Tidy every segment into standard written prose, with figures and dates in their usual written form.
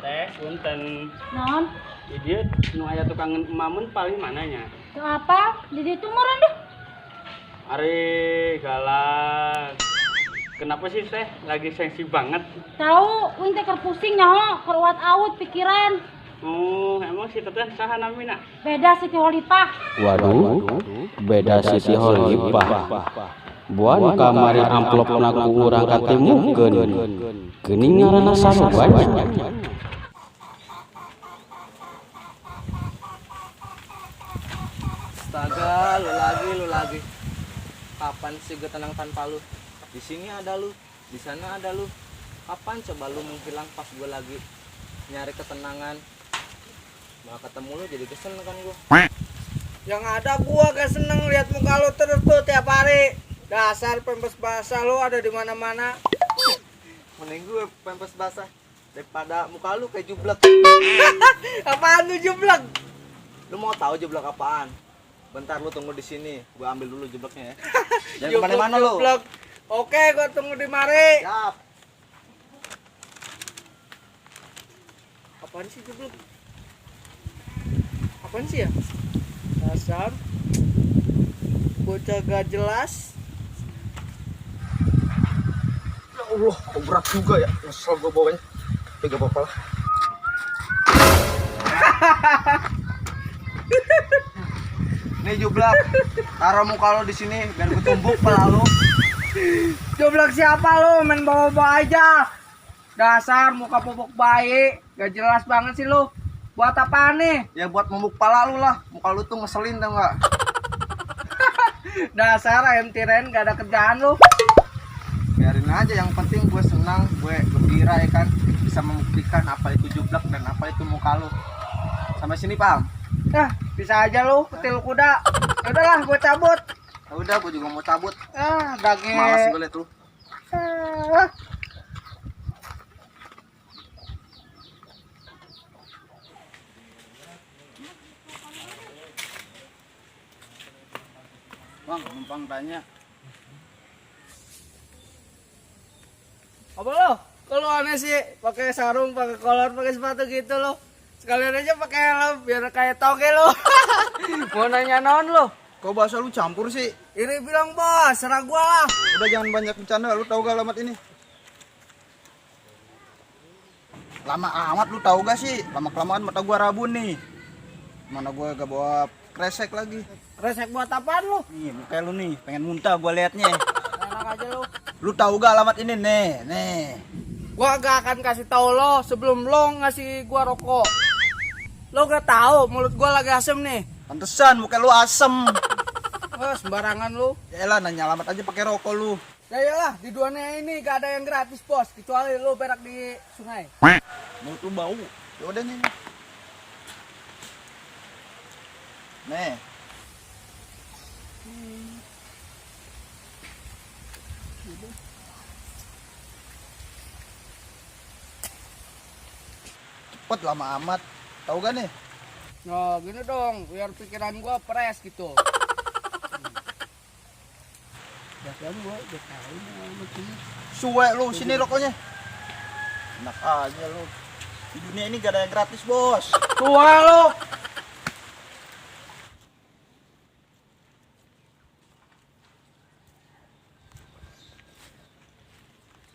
Teh, punten. Non, Di dia nu aya tukang emamun paling mananya? itu apa? Di itu meureun deh. Ari galak. Kenapa sih teh lagi sensi banget? Tahu, uing teh keur pusing nyaho, keur uat-awut pikiran. Oh, emang si teteh saha namina? Beda Siti Holipah. Waduh, beda Siti Holipah. Buan kamari amplop naku urang katemukeun. Geuning ngaranna sarobanya. Astaga, lu lagi. Kapan sih gue tenang tanpa lu? Di sini ada lu, di sana ada lu. Kapan coba lu menghilang pas gue lagi nyari ketenangan? Mau ketemu lu jadi kesel kan gue. Yang ada gua gak seneng lihat muka lu terus tuh tiap hari. Dasar pempes basah lu ada di mana-mana. Mending gue pempes basah daripada muka lu kayak jublek. Apaan lu jublek? Lu mau tahu jublek apaan? Bentar lu tunggu di sini, gua ambil dulu jubleknya ya. Jangan Jublek, kemana-mana lu. jublek. Oke, gua tunggu di mari. Siap. Apaan sih jublek? Apaan sih ya? Dasar bocah gak jelas. Ya Allah, kok berat juga ya. Nyesel gua bawanya. Tapi gak apa-apa lah. Nih jublek, taruh muka lo di sini biar gue tumbuk pala lo. Jublek siapa lu? Main bawa-bawa aja. Dasar muka popok bayi, gak jelas banget sih lu. Buat apaan nih? Ya buat membuk pala lu lah. Muka lu tuh ngeselin tau gak? Dasar ayam tiren gak ada kerjaan lu. Biarin aja, yang penting gue senang, gue gembira ya kan. Bisa membuktikan apa itu jublek dan apa itu muka lu. Sampai sini paham? Bisa aja lu petil kuda. Ya udahlah, gue cabut. Ya udah, gue juga mau cabut. Daging. Malas gue liat lu. Ah. Bang, numpang tanya. Apa lo? Kalau aneh sih, pakai sarung, pakai kolor, pakai sepatu gitu lo. Sekalian aja pakai helm biar kayak toge lo. Mau nanya naon lo? Kok bahasa lu campur sih? Ini bilang bos, serah gua lah. Udah jangan banyak bercanda, lu tahu gak alamat ini? Lama amat lu tahu gak sih? Lama-kelamaan mata gua rabun nih. Mana gua gak bawa kresek lagi. Resek buat apaan lo? Nih, muka lu nih, pengen muntah gua liatnya. Enak aja lo. Lu tahu gak alamat ini nih? Gua gak akan kasih tahu lo sebelum lo ngasih gua rokok. Lo gak tahu mulut gua lagi asem nih. Pantesan muka lu asem. Sembarangan lu. Yaelah, nanya alamat aja pakai rokok lu. Ya iyalah, di dunia ini gak ada yang gratis bos, kecuali lu berak di sungai. Mulut lu bau. Ya udah nih. Nih. Cepet lama amat. Tahu gak nih? Nah gini dong, biar pikiran gua fresh gitu. Biasanya gua udah tahu nih ini. Suwe lu, sini rokoknya. Enak aja lu. Di dunia ini gak ada yang gratis, bos. Tua lu.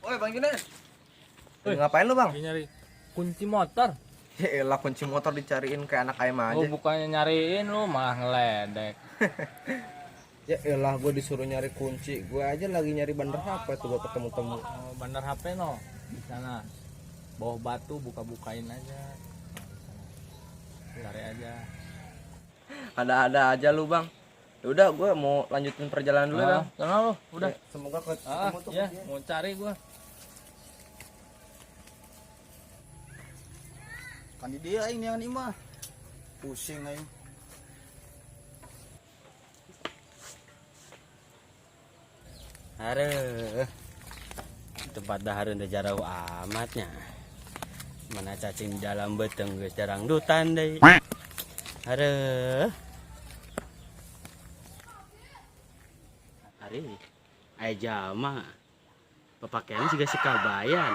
Woi, Bang Junes. Ngapain lu, Bang? Nyari kunci motor. Ya elah, kunci motor dicariin kayak anak ayam aja. Oh, bukannya nyariin lu malah ngeledek. Ya elah, gue disuruh nyari kunci. Gue aja lagi nyari bandar HP tuh gue ketemu-temu. Oh, bandar HP no di sana. Bawah batu buka-bukain aja. Cari aja. Ada-ada aja lu, Bang. Ya udah, gue mau lanjutin perjalanan dulu, Bang. Sana lu, udah. Ya, semoga Ah, ketemu tuh. ya, mau cari gua. Kan di dia aing yang imah. Pusing aing. Hareuh. Tempat dahareun teh jarau amatnya. Mana cacing di dalam beteng geus darangdutan deui. Hareuh. Ari, aya jalma. Papakaian juga sekabayan.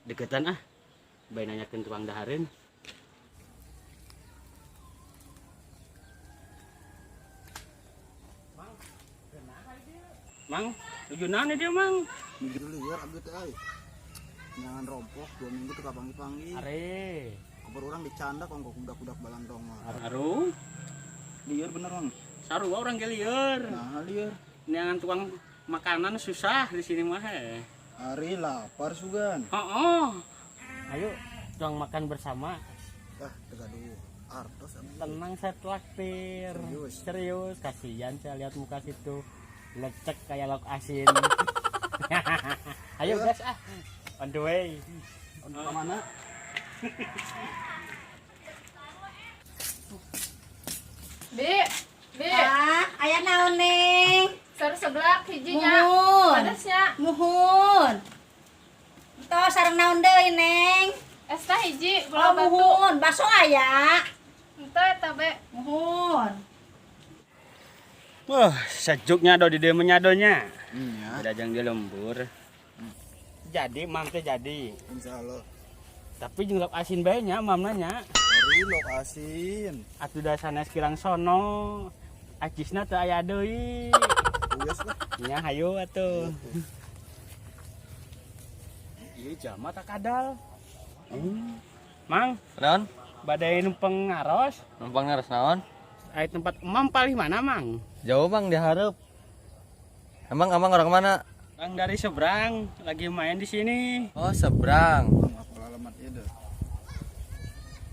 Deketan ah. bae nanyakeun tukang dahareun. Mang, tujuh naon dia, Mang? Minggu dulu ya, abdi teh ay. Jangan rompok 2 minggu tuh panggil-panggil. Are. Kabar orang dicanda kok kudak-kudak balantong mah. Aru, Liar bener Mang. sarua orang ge lieur. Nah, liar. Neangan tukang makanan susah di sini mah he. Ari lapar sugan. Oh. Ayo, tukang makan bersama. Ah, tegaduh. Artos abdi. Tenang saya traktir. Serius, kasihan saya lihat muka situ. Lecek kayak lauk asin. Ayo guys on the way. Ke mana? Bi, Aya naon Neng? sareng seblak hijinya. Muhun. Padasnya. Muhun. Tos sareng naon deui Neng? Es teh hiji, Oh, gula batu. muhun. Baso aya. Henteu eta be. Muhun. Wah, sejuknya do di dieu menyadonya. Ya, Dajang di lembur. Jadi mam teh jadi. insyaallah. Tapi jeung lauk asin bae nya mam nanya. Ari lok asin. Atuh da sanes kirang sono. Acisna teu aya deui. Uyas lah. Nya hayu atuh. Ieu jalma tak kadal. Mang, Naon? badai numpang ngaros. Numpang naras naon? Aya tempat emam paling mana, Mang? Jauh Mang dihareup. Emang orang mana? Bang dari seberang lagi main di sini. Oh, seberang. Apa alamat ieu deh?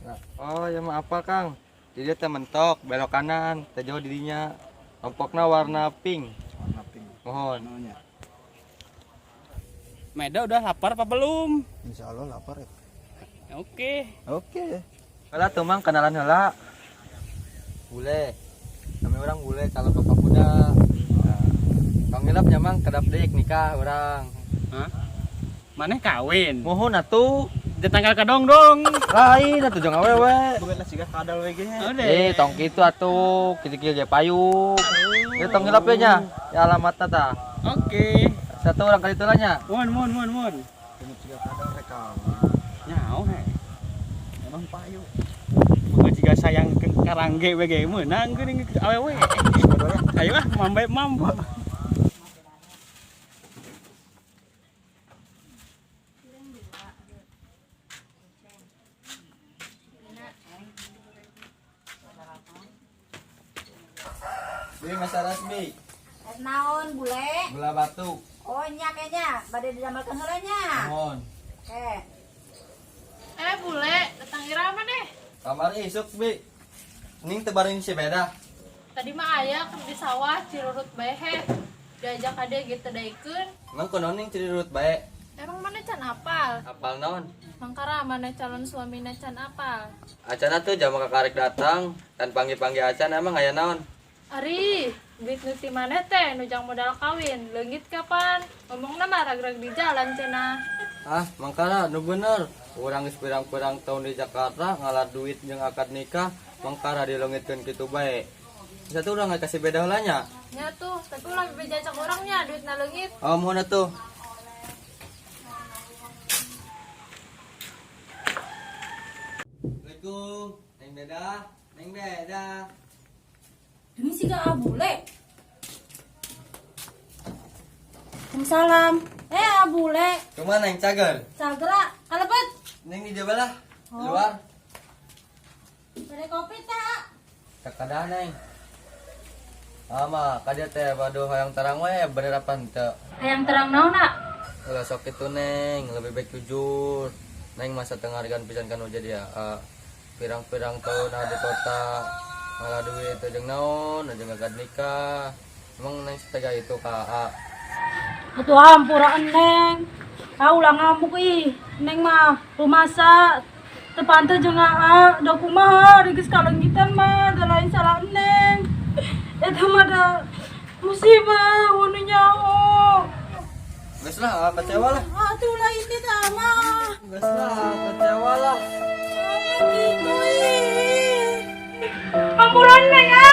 Nah, oh, ya mah apa Kang? Di dia teh mentok, belok kanan, teh jauh didinya. Rompokna warna pink. Warna pink. Mohon. Namanya. Meda udah lapar apa belum? Insyaallah lapar ya. Oke. Oke. Heula tuh Mang kenalan heula. Bule. Kami orang bule kalau bapak muda. Kang Milap nyamang kedap deuk nikah orang. Hah? Maneh kawin? Mohon atuh. Di tanggal kadong dong. Lain atuh jeung awewe. Bukan lah siga kadal we ge. Eh, tong kitu atuh, kitu-kitu je payung. Ya tong Milap we nya. Ya alamatna tah. Oke. Satu orang kali teu nya. Mun. Temu siga kadal rek kawan. Nyao he. Emang payu. Muga jiga sayang ke karangge we ge meunang geuning awewe. Ayo ah, mambe mam. Bi masaras bi. Es naon bule? Gula batu. Oh nya kayaknya bade didamelkeun heula nya. Mohon. Oke. Bule, datang irama deh. Kamar isuk bi. Ning teu bareng si beda. Tadi mah aya keur di sawah Cirurut bae he. Diajak ade gitu daikeun. Emang kunaon ning cirurut bae? Emang mana can apal? Apal naon? Mangkara mana calon suamina can apal? Acana tuh jam kakarek datang dan panggil-panggil acan emang aya naon? Ari, duit nuti mana teh nujang modal kawin. Leungit kapan? Ngomongna mah ragrag di jalan cenah. Ah, mangkara nu bener. Urang geus pirang-pirang tahun di Jakarta ngalar duit jeung akad nikah, mangkara dileungitkeun kitu bae. Bisa tuh urang kasih beda heula nya. Nya tuh, tapi ulah bebeja cak orangnya duit na leungit. Oh, mohon atuh. Assalamualaikum. Neng beda. Demi siga abule. Waalaikumsalam. Abule. Kumaha neng cager? Sagra kalebet. Neng di belah. Luar. Bade kopi teh. Kakadah neng. Ama kadia teh waduh hayang terang we bener apa henteu? Hayang terang naon nak? Ulah sok itu neng, lebih baik jujur. Neng masa tengah pisan kan jadi ya. Pirang-pirang tahun ada kota malah duit jeung naon, jeung agad nikah. Emang neng setega itu ka Atuh hampuraan Neng. Kau ulah ngamuk ih. Neng mah rumasa tepanteu jeung aa da kumaha geus kalenggitan mah da lain salah Neng. Eta mah da musibah anu nyaho. Geus lah kecewa lah. Atuh lain teh tah mah. Geus lah kecewa lah. Kitu ih. Hampuran Neng.